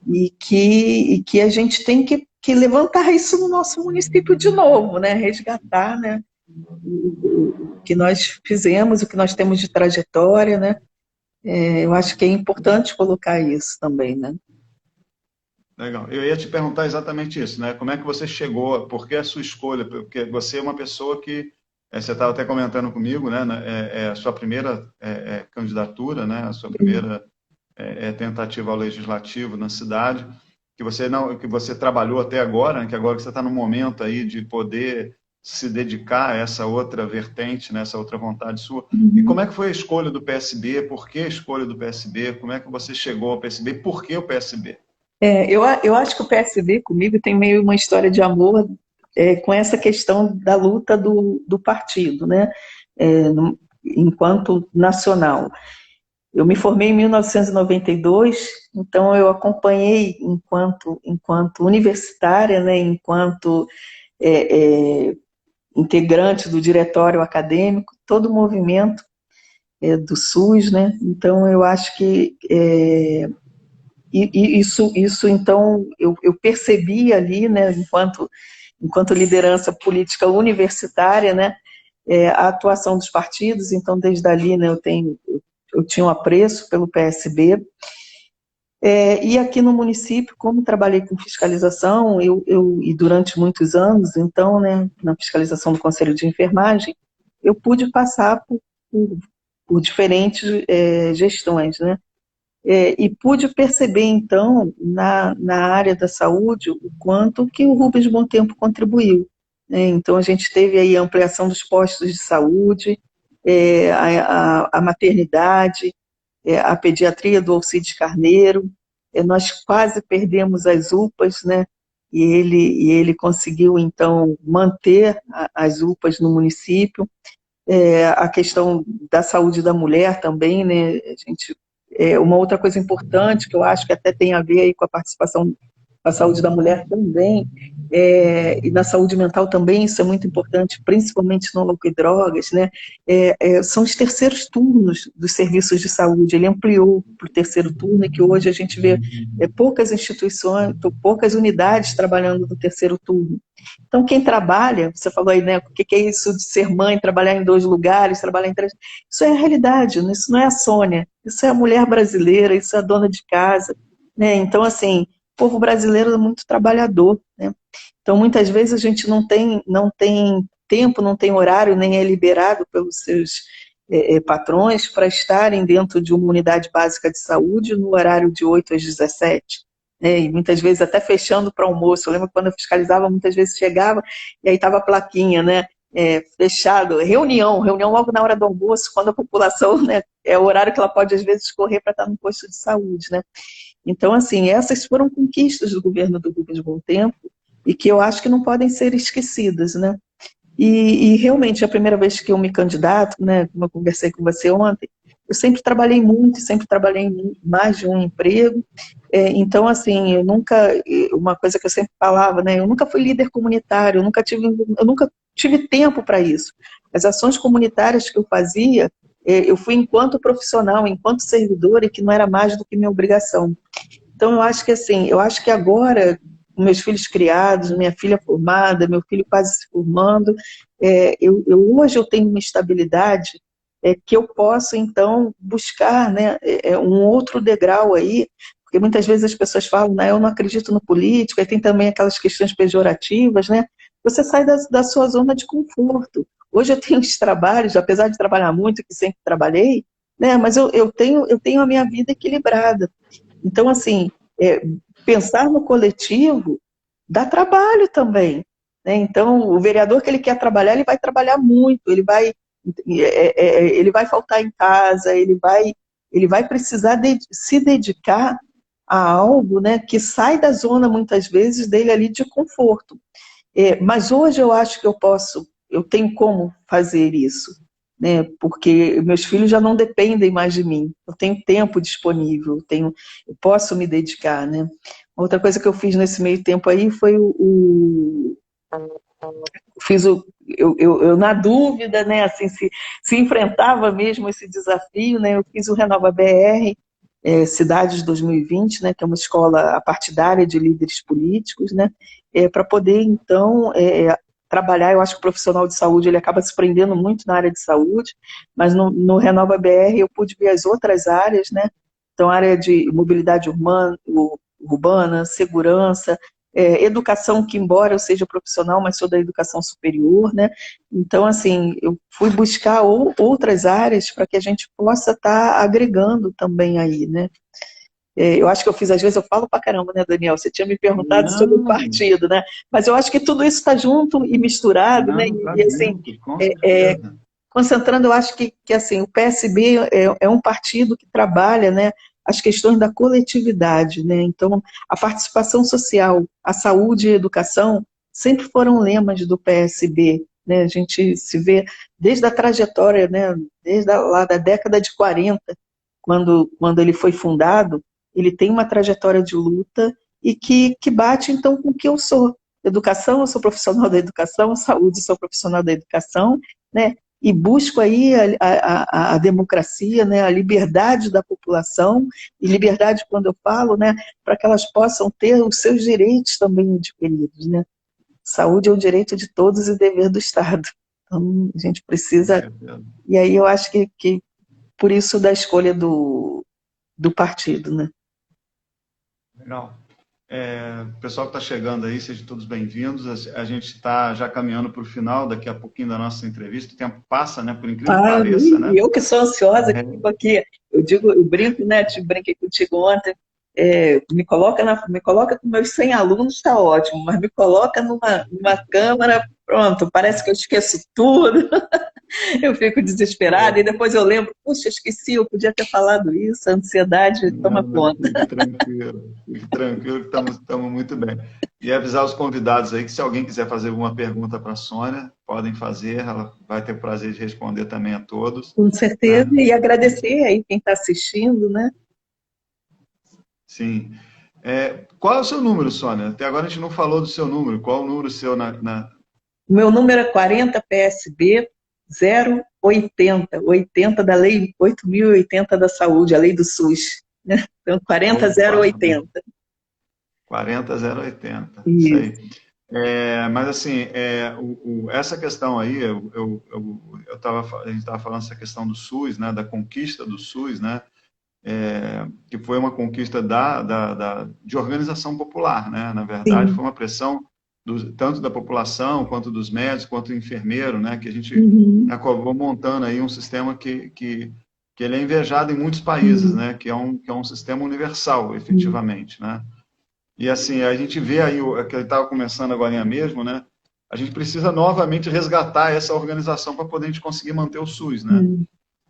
[SPEAKER 2] E que a gente tem que levantar isso no nosso município de novo, né? Resgatar, né? O que nós fizemos, o que nós temos de trajetória, né? Eu acho que é importante colocar isso também, né?
[SPEAKER 1] Legal. Eu ia te perguntar exatamente isso, né? Como é que você chegou, por que a sua escolha? Porque você é uma pessoa que, você estava até comentando comigo, né? É a sua primeira candidatura, né? A sua primeira tentativa ao legislativo na cidade, que você trabalhou até agora, né? Que agora você está no momento aí de poder se dedicar a essa outra vertente, né? Essa outra vontade sua. E como é que foi a escolha do PSB? Por que a escolha do PSB? Como é que você chegou ao PSB? Por que o PSB?
[SPEAKER 2] Eu acho que o PSB comigo tem meio uma história de amor com essa questão da luta do partido, né? Enquanto nacional. Eu me formei em 1992, então eu acompanhei enquanto universitária, né? Enquanto integrante do diretório acadêmico, todo o movimento do SUS, né? Então eu acho que isso então, eu percebi ali, né, enquanto liderança política universitária, né, a atuação dos partidos, então desde ali, né, eu tinha um apreço pelo PSB, e aqui no município, como trabalhei com fiscalização, e durante muitos anos, então, né, na fiscalização do Conselho de Enfermagem, eu pude passar por diferentes gestões, né, e pude perceber, então, na área da saúde, o quanto que o Rubens Bom Tempo contribuiu, né? Então, a gente teve aí a ampliação dos postos de saúde, a maternidade, a pediatria do Alcides Carneiro, nós quase perdemos as UPAs, né? E ele conseguiu, então, manter as UPAs no município. A questão da saúde da mulher também, né? A gente uma outra coisa importante, que eu acho que até tem a ver aí com a participação da saúde da mulher também, e na saúde mental também, isso é muito importante, principalmente no álcool e drogas, né? São os terceiros turnos dos serviços de saúde, ele ampliou para o terceiro turno, e que hoje a gente vê poucas instituições, poucas unidades trabalhando no terceiro turno. Então, quem trabalha, você falou aí, né, o que é isso de ser mãe, trabalhar em 2 lugares, trabalhar em 3, isso é a realidade, isso não é a Sônia, isso é a mulher brasileira, isso é a dona de casa, né? Então, assim, o povo brasileiro é muito trabalhador, né? Então, muitas vezes a gente não tem tempo, não tem horário, nem é liberado pelos seus patrões para estarem dentro de uma unidade básica de saúde no horário de 8 às 17. E muitas vezes até fechando para almoço. Eu lembro que quando eu fiscalizava, muitas vezes chegava e aí estava a plaquinha, né? Fechado, reunião logo na hora do almoço, quando a população, né, é o horário que ela pode às vezes correr para estar no posto de saúde, né? Então, assim, essas foram conquistas do governo do Rubens Bom Tempo e que eu acho que não podem ser esquecidas, né? E realmente, a primeira vez que eu me candidato, né, como eu conversei com você ontem, eu sempre trabalhei muito, sempre trabalhei em mais de um emprego, então, assim, uma coisa que eu sempre falava, né, eu nunca fui líder comunitário, eu nunca tive tempo para isso. As ações comunitárias que eu fazia, eu fui enquanto profissional, enquanto servidora, e que não era mais do que minha obrigação. Então, eu acho que assim, agora, com meus filhos criados, minha filha formada, meu filho quase se formando, hoje eu tenho uma estabilidade que eu posso, então, buscar, né, um outro degrau aí, porque muitas vezes as pessoas falam, né, eu não acredito no político, aí tem também aquelas questões pejorativas, né? Você sai da sua zona de conforto. Hoje eu tenho os trabalhos, apesar de trabalhar muito, que sempre trabalhei, né, mas eu tenho a minha vida equilibrada. Então, assim, pensar no coletivo dá trabalho também, né? Então, o vereador que ele quer trabalhar, ele vai trabalhar muito, ele vai faltar em casa, ele vai precisar se dedicar a algo, né, que sai da zona, muitas vezes, dele ali de conforto. Mas hoje eu acho que eu tenho como fazer isso, né, porque meus filhos já não dependem mais de mim, eu tenho tempo disponível, eu posso me dedicar, né. Outra coisa que eu fiz nesse meio tempo aí foi fiz eu na dúvida, né, assim, se enfrentava mesmo esse desafio, né, eu fiz o Renova BR, Cidades 2020, né, que é uma escola apartidária de líderes políticos, né, para poder, então, trabalhar. Eu acho que o profissional de saúde ele acaba se prendendo muito na área de saúde, mas no Renova BR eu pude ver as outras áreas, né, então a área de mobilidade urbana, segurança, educação, que embora eu seja profissional, mas sou da educação superior, né? Então, assim, eu fui buscar outras áreas para que a gente possa estar agregando também aí, né? Eu acho que às vezes eu falo pra caramba, né, Daniel? Você tinha me perguntado sobre o
[SPEAKER 1] Não,
[SPEAKER 2] partido, né? Mas eu acho que tudo isso está junto e misturado, né?
[SPEAKER 1] não, tá
[SPEAKER 2] E assim,
[SPEAKER 1] junto, com
[SPEAKER 2] é,
[SPEAKER 1] certeza.
[SPEAKER 2] concentrando, eu acho que assim, o PSB é um partido que trabalha, né, as questões da coletividade, né? Então, a participação social, a saúde e a educação sempre foram lemas do PSB, né? A gente se vê desde a trajetória, né, lá da década de 40, quando ele foi fundado, ele tem uma trajetória de luta e que bate, então, com o que eu sou. Educação, eu sou profissional da educação; saúde, sou profissional da educação, né? E busco aí a democracia, né, a liberdade da população, e liberdade, quando eu falo, né, para que elas possam ter os seus direitos também adquiridos, né. Saúde é um direito de todos e dever do Estado. Então, a gente
[SPEAKER 1] Com
[SPEAKER 2] precisa...
[SPEAKER 1] certeza.
[SPEAKER 2] E aí eu acho que por isso da escolha do partido, né.
[SPEAKER 1] Legal. O pessoal que está chegando aí, sejam todos bem-vindos. A gente está já caminhando para o final, daqui a pouquinho da nossa entrevista. O tempo passa, né? Por incrível que
[SPEAKER 2] Ah,
[SPEAKER 1] pareça, né?
[SPEAKER 2] e eu que sou ansiosa, que
[SPEAKER 1] É,
[SPEAKER 2] fico aqui, eu brinco, né, brinquei contigo ontem, me coloca com meus 100 alunos, está ótimo, mas me coloca numa câmara, pronto, parece que eu esqueço tudo, eu fico desesperada, e depois eu lembro, puxa, esqueci, eu podia ter falado isso, a ansiedade toma
[SPEAKER 1] não, mas
[SPEAKER 2] conta.
[SPEAKER 1] fique tranquilo que estamos muito bem. E avisar os convidados aí que se alguém quiser fazer alguma pergunta para a Sônia, podem fazer, ela vai ter o prazer de responder também a todos,
[SPEAKER 2] Com certeza,
[SPEAKER 1] né?
[SPEAKER 2] e agradecer aí quem está assistindo, né.
[SPEAKER 1] Sim. Qual é o seu número, Sônia? Até agora a gente não falou do seu número. Qual é o número seu
[SPEAKER 2] O meu número é 40 PSB 080, 80 da Lei 8.080 da Saúde, a lei do SUS, né? Então,
[SPEAKER 1] Opa,
[SPEAKER 2] 40080.
[SPEAKER 1] 40080, isso
[SPEAKER 2] Isso.
[SPEAKER 1] aí. Mas assim, essa questão aí, a gente estava falando essa questão do SUS, né, da conquista do SUS, né, que foi uma conquista de organização popular, né, na verdade,
[SPEAKER 2] Sim.
[SPEAKER 1] foi uma pressão tanto da população, quanto dos médicos, quanto do enfermeiro, né, que a gente
[SPEAKER 2] Uhum.
[SPEAKER 1] acabou montando aí um sistema que ele é invejado em muitos países,
[SPEAKER 2] Uhum.
[SPEAKER 1] né, que é um sistema universal,
[SPEAKER 2] Uhum.
[SPEAKER 1] efetivamente, né. E assim, a gente vê aí, que ele estava começando agora mesmo, né? A gente precisa novamente resgatar essa organização para poder a gente conseguir manter o SUS, né?
[SPEAKER 2] Uhum.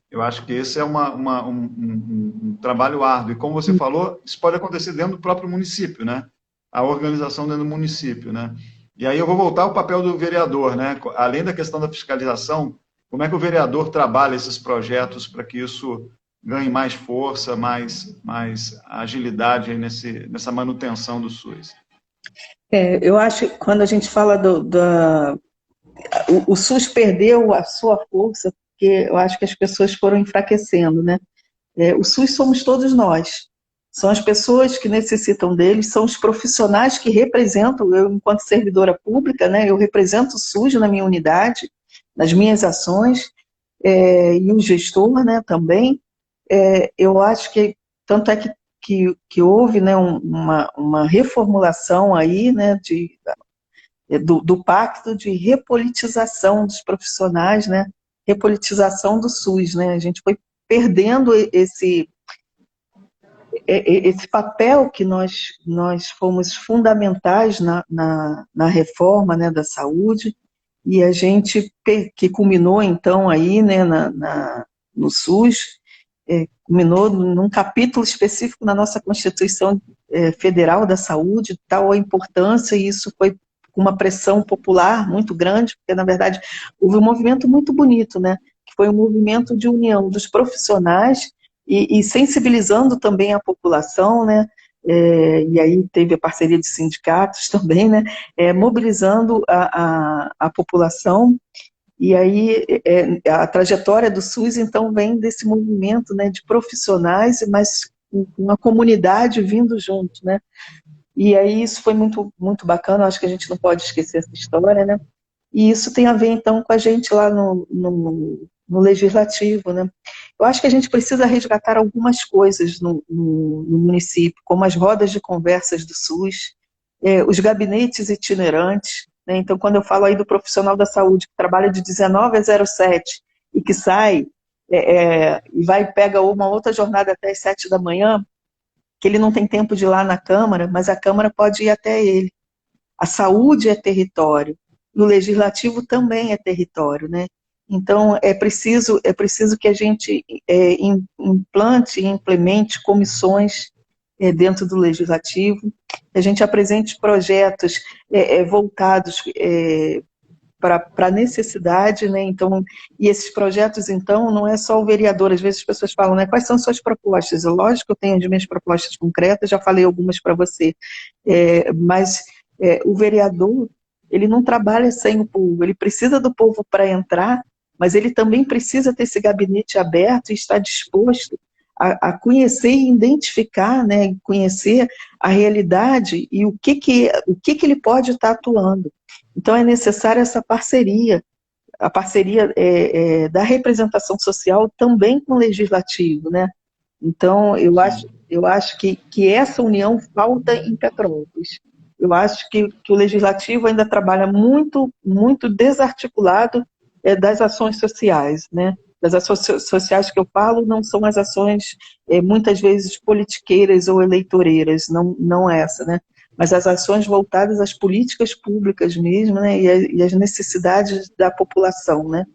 [SPEAKER 1] Eu acho que esse é um trabalho árduo. E como você falou, isso pode acontecer dentro do próprio município, né? A organização dentro do município, né? E aí eu vou voltar ao papel do vereador, né? Além da questão da fiscalização, como é que o vereador trabalha esses projetos para que isso ganhe mais força, mais agilidade aí nessa manutenção do SUS?
[SPEAKER 2] Eu acho que quando a gente fala o SUS perdeu a sua força, porque eu acho que as pessoas foram enfraquecendo, né? O SUS somos todos nós. São as pessoas que necessitam dele, são os profissionais que representam. Eu, enquanto servidora pública, né, eu represento o SUS na minha unidade, nas minhas ações, e o gestor, né, também. Eu acho que, tanto é que houve, né, uma reformulação aí, né, do pacto de repolitização dos profissionais, né, repolitização do SUS, né, a gente foi perdendo esse papel que nós fomos fundamentais na reforma, né, da saúde, e a gente, que culminou então aí, né, no SUS, culminou num capítulo específico na nossa Constituição Federal da Saúde, tal a importância, e isso foi com uma pressão popular muito grande, porque, na verdade, houve um movimento muito bonito, né? Que foi um movimento de união dos profissionais e sensibilizando também a população, né? E aí teve a parceria de sindicatos também, né? Mobilizando a população. E aí a trajetória do SUS, então, vem desse movimento, né, de profissionais, mas com uma comunidade vindo junto, né? E aí isso foi muito, muito bacana, acho que a gente não pode esquecer essa história, né? E isso tem a ver, então, com a gente lá no Legislativo, né? Eu acho que a gente precisa resgatar algumas coisas no município, como as rodas de conversas do SUS, os gabinetes itinerantes, né? Então, quando eu falo aí do profissional da saúde que trabalha de 19 a 07 e que sai e vai e pega uma outra jornada até as 7 da manhã, que ele não tem tempo de ir lá na Câmara, mas a Câmara pode ir até ele. A saúde é território, e o Legislativo também é território, né? Então, é preciso que a gente implante e implemente comissões dentro do Legislativo, que a gente apresente projetos voltados para a necessidade, né? Então, e esses projetos, então, não é só o vereador, às vezes as pessoas falam, né, quais são suas propostas? Lógico que eu tenho as minhas propostas concretas, já falei algumas para você, mas o vereador, ele não trabalha sem o povo, ele precisa do povo para entrar, mas ele também precisa ter esse gabinete aberto e estar disposto a conhecer e identificar, né, conhecer a realidade e o que ele pode estar atuando. Então é necessária essa parceria, a parceria da representação social também com o legislativo, né? Então eu acho que essa união falta em Petrópolis. Eu acho que o legislativo ainda trabalha muito, muito desarticulado das ações sociais, né? Das ações sociais que eu falo não são as ações muitas vezes politiqueiras ou eleitoreiras, não essa, né? Mas as ações voltadas às políticas públicas mesmo, né? E às necessidades da população, né?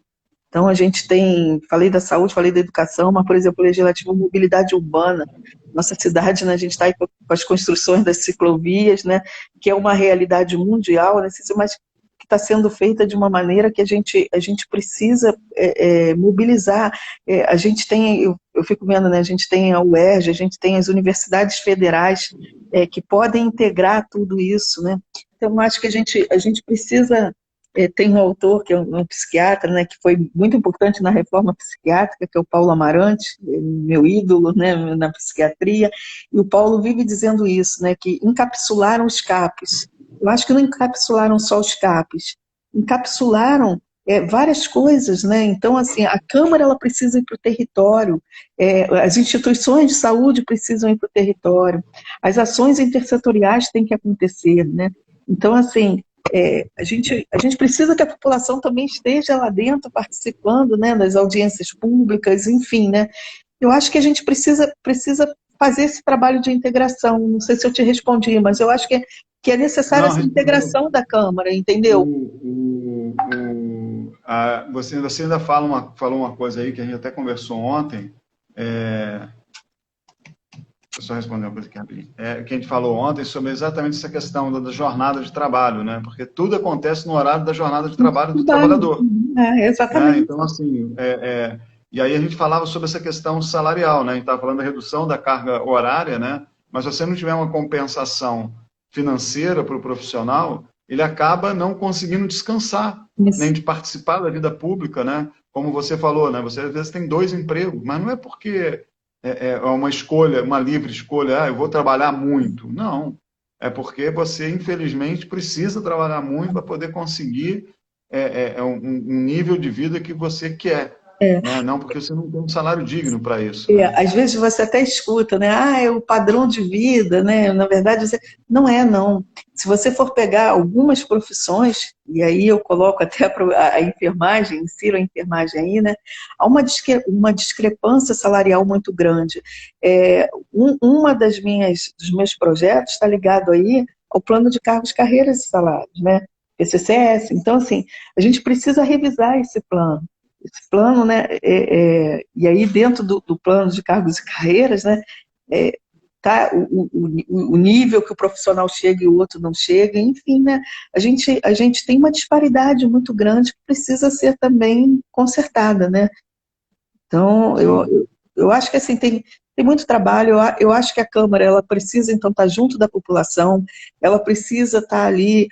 [SPEAKER 2] Então, a gente tem, falei da saúde, falei da educação, mas, por exemplo, o legislativo mobilidade urbana. Nossa cidade, né, a gente está aí com as construções das ciclovias, né, que é uma realidade mundial, né, mas que está sendo feita de uma maneira que a gente precisa mobilizar. A gente tem, eu fico vendo, né, a gente tem a UERJ, a gente tem as universidades federais que podem integrar tudo isso, né. Então, eu acho que a gente precisa... Tem um autor, que é um psiquiatra, né, que foi muito importante na reforma psiquiátrica, que é o Paulo Amarante, meu ídolo, né, na psiquiatria, e o Paulo vive dizendo isso, né, que encapsularam os CAPs. Eu acho que não encapsularam só os CAPs, encapsularam várias coisas, né? Então, assim, a Câmara ela precisa ir para o território, as instituições de saúde precisam ir para o território, as ações intersetoriais têm que acontecer, né? Então, assim, a gente precisa que a população também esteja lá dentro participando, né, das audiências públicas, enfim, né? Eu acho que a gente precisa fazer esse trabalho de integração. Não sei se eu te respondi, mas eu acho que é necessária essa integração da Câmara, entendeu?
[SPEAKER 1] Você ainda falou uma coisa aí que a gente até conversou ontem. Deixa eu só responder uma coisa aqui rapidinho. Que a gente falou ontem sobre exatamente essa questão da jornada de trabalho, né? Porque tudo acontece no horário da jornada de trabalho do trabalhador.
[SPEAKER 2] Exatamente.
[SPEAKER 1] Então, assim, e aí a gente falava sobre essa questão salarial, né? A gente estava falando da redução da carga horária, né? Mas se você não tiver uma compensação financeira para o profissional, ele acaba não conseguindo descansar, nem de participar da vida pública, né? Como você falou, né? Você às vezes tem 2 empregos, mas não é porque é uma escolha, uma livre escolha, eu vou trabalhar muito. Não, é porque você, infelizmente, precisa trabalhar muito para poder conseguir um nível de vida que você quer. Né? Não porque você não tem um salário digno para isso. Né?
[SPEAKER 2] Às vezes você até escuta, né? É o padrão de vida, né? Na verdade, não é, não. Se você for pegar algumas profissões, e aí eu coloco até a enfermagem, insiro a enfermagem aí, né? Há uma discrepância salarial muito grande. Uma dos meus projetos está ligado aí ao plano de cargos, carreiras e salários, né? PCCS. Então, assim, a gente precisa revisar esse plano. esse plano, né, e aí dentro do plano de cargos e carreiras, né, tá, o nível que o profissional chega e o outro não chega, enfim, né, a gente tem uma disparidade muito grande que precisa ser também consertada, né. Então,
[SPEAKER 1] Sim.
[SPEAKER 2] eu acho que assim, tem muito trabalho, eu acho que a Câmara ela precisa, então, estar junto da população, ela precisa estar ali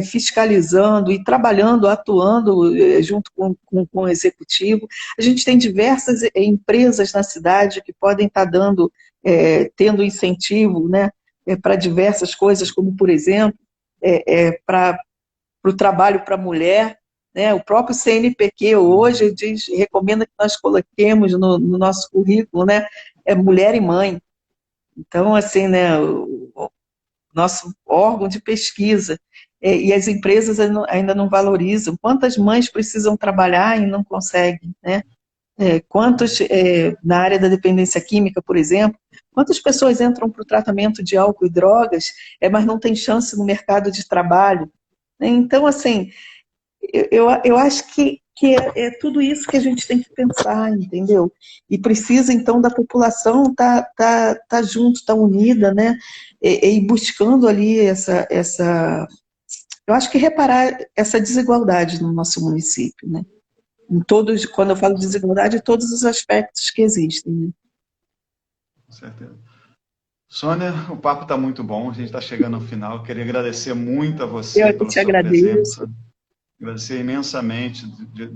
[SPEAKER 2] fiscalizando e trabalhando, atuando junto com o Executivo. A gente tem diversas empresas na cidade que podem estar dando, tendo incentivo, né, para diversas coisas, como, por exemplo, para o trabalho para a mulher, né? O próprio CNPq hoje recomenda que nós coloquemos no nosso currículo, né? Mulher e mãe. Então, assim, né, o nosso órgão de pesquisa, e as empresas ainda não valorizam. Quantas mães precisam trabalhar e não conseguem, né? Quantos, na área da dependência química, por exemplo, quantas pessoas entram para o tratamento de álcool e drogas, mas não têm chance no mercado de trabalho, né? Então, assim, eu acho que é tudo isso que a gente tem que pensar, entendeu? E precisa, então, da população tá junto, tá unida, né? E buscando ali eu acho que reparar essa desigualdade no nosso município, né? Quando eu falo desigualdade, em todos os aspectos que existem, né?
[SPEAKER 1] Com certeza. Sônia, o papo está muito bom, a gente está chegando ao final. Queria agradecer muito a você
[SPEAKER 2] Eu
[SPEAKER 1] pela
[SPEAKER 2] te
[SPEAKER 1] sua
[SPEAKER 2] agradeço.
[SPEAKER 1] presença, agradecer imensamente de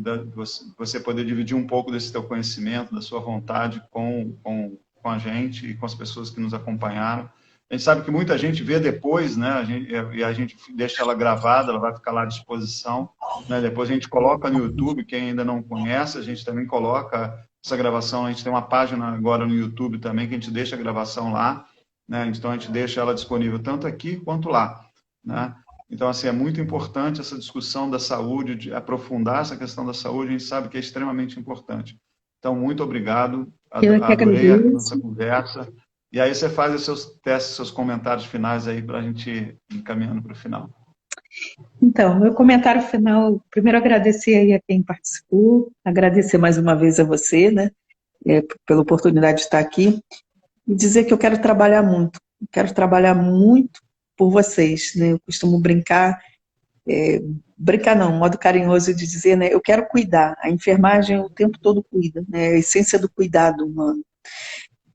[SPEAKER 1] você poder dividir um pouco desse teu conhecimento, da sua vontade com a gente e com as pessoas que nos acompanharam. A gente sabe que muita gente vê depois, né? E a gente deixa ela gravada, ela vai ficar lá à disposição, né? Depois a gente coloca no YouTube, quem ainda não conhece, a gente também coloca essa gravação. A gente tem uma página agora no YouTube também que a gente deixa a gravação lá, né? Então a gente deixa ela disponível tanto aqui quanto lá, né? Então, assim, é muito importante essa discussão da saúde, de aprofundar essa questão da saúde, a gente sabe que é extremamente importante. Então, muito obrigado,
[SPEAKER 2] Eu é que
[SPEAKER 1] adorei a
[SPEAKER 2] agradeço.
[SPEAKER 1] nossa conversa. E aí você faz os seus testes, seus comentários finais aí para a gente ir encaminhando para o final.
[SPEAKER 2] Então, meu comentário final, primeiro agradecer aí a quem participou, agradecer mais uma vez a você, né, pela oportunidade de estar aqui, e dizer que eu quero trabalhar muito por vocês, né, eu costumo brincar não, um modo carinhoso de dizer, né, eu quero cuidar, a enfermagem o tempo todo cuida, né, a essência do cuidado humano.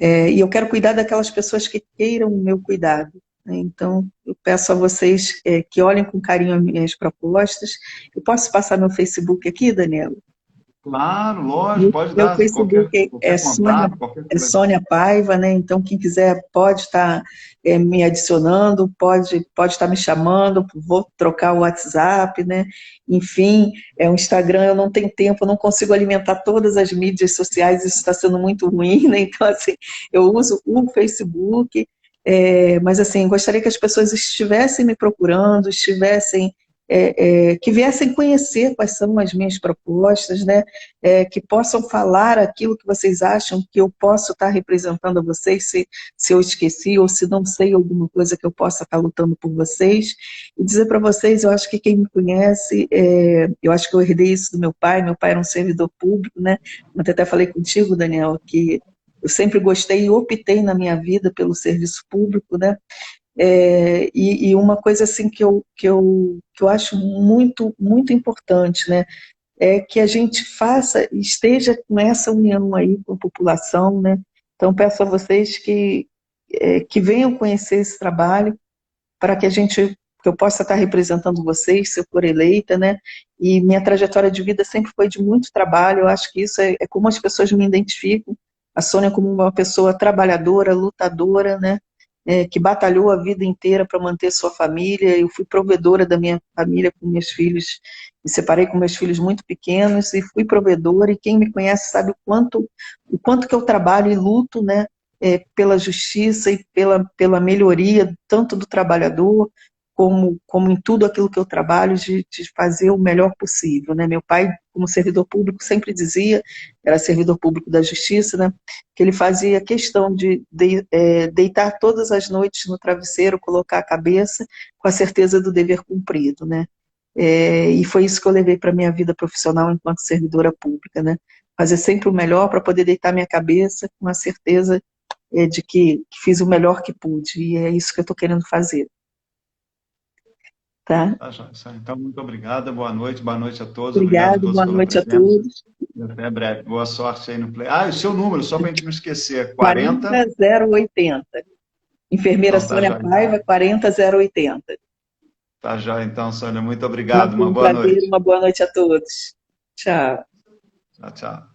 [SPEAKER 2] E eu quero cuidar daquelas pessoas que queiram o meu cuidado, né? Então, eu peço a vocês que olhem com carinho as minhas propostas. Eu posso passar meu Facebook aqui, Daniela?
[SPEAKER 1] Claro, lógico, pode
[SPEAKER 2] Meu
[SPEAKER 1] dar
[SPEAKER 2] Facebook
[SPEAKER 1] qualquer contato, qualquer
[SPEAKER 2] é
[SPEAKER 1] coisa.
[SPEAKER 2] Sônia Paiva, né? Então, quem quiser pode estar me adicionando, pode estar me chamando, vou trocar o WhatsApp, né? Enfim, o Instagram eu não tenho tempo, eu não consigo alimentar todas as mídias sociais, isso está sendo muito ruim, né? Então, assim, eu uso o Facebook, mas, assim, gostaria que as pessoas estivessem me procurando, que viessem conhecer quais são as minhas propostas, né? Que possam falar aquilo que vocês acham que eu posso estar representando a vocês, se eu esqueci ou se não sei alguma coisa que eu possa estar lutando por vocês. E dizer para vocês, eu acho que quem me conhece, eu acho que eu herdei isso do meu pai era um servidor público, né? Eu até falei contigo, Daniel, que eu sempre gostei e optei na minha vida pelo serviço público, né? E uma coisa assim que eu acho muito, muito importante, né? É que a gente esteja com essa união aí com a população, né? Então, peço a vocês que venham conhecer esse trabalho, para que eu possa estar representando vocês, se eu for eleita, né? E minha trajetória de vida sempre foi de muito trabalho, eu acho que isso é como as pessoas me identificam, a Sônia como uma pessoa trabalhadora, lutadora, né? Que batalhou a vida inteira para manter sua família. Eu fui provedora da minha família com meus filhos, me separei com meus filhos muito pequenos e fui provedora, e quem me conhece sabe o quanto que eu trabalho e luto, né, pela justiça e pela melhoria tanto do trabalhador como em tudo aquilo que eu trabalho, de fazer o melhor possível, né? Meu pai, como servidor público, sempre dizia, era servidor público da justiça, né, que ele fazia questão de deitar todas as noites no travesseiro, colocar a cabeça com a certeza do dever cumprido, né? E foi isso que eu levei para a minha vida profissional enquanto servidora pública, né? Fazer sempre o melhor para poder deitar minha cabeça com a certeza de que fiz o melhor que pude, e é isso que eu estou querendo fazer. Tá?
[SPEAKER 1] Tá, joia. Então, muito obrigada, boa noite a todos, obrigado a
[SPEAKER 2] Obrigado,
[SPEAKER 1] todos
[SPEAKER 2] boa
[SPEAKER 1] pela
[SPEAKER 2] noite a
[SPEAKER 1] presença.
[SPEAKER 2] todos.
[SPEAKER 1] E até breve. Boa sorte aí no play. E o seu número, só para a gente não esquecer, 40.
[SPEAKER 2] 40080. Enfermeira
[SPEAKER 1] Então, tá
[SPEAKER 2] Sônia
[SPEAKER 1] joia.
[SPEAKER 2] Paiva, 40080.
[SPEAKER 1] Tá joia, então, Sônia, muito
[SPEAKER 2] Tá,
[SPEAKER 1] obrigado,
[SPEAKER 2] foi
[SPEAKER 1] uma
[SPEAKER 2] um
[SPEAKER 1] boa
[SPEAKER 2] prazer,
[SPEAKER 1] noite.
[SPEAKER 2] uma boa noite a todos. Tchau.
[SPEAKER 1] Tchau, tchau.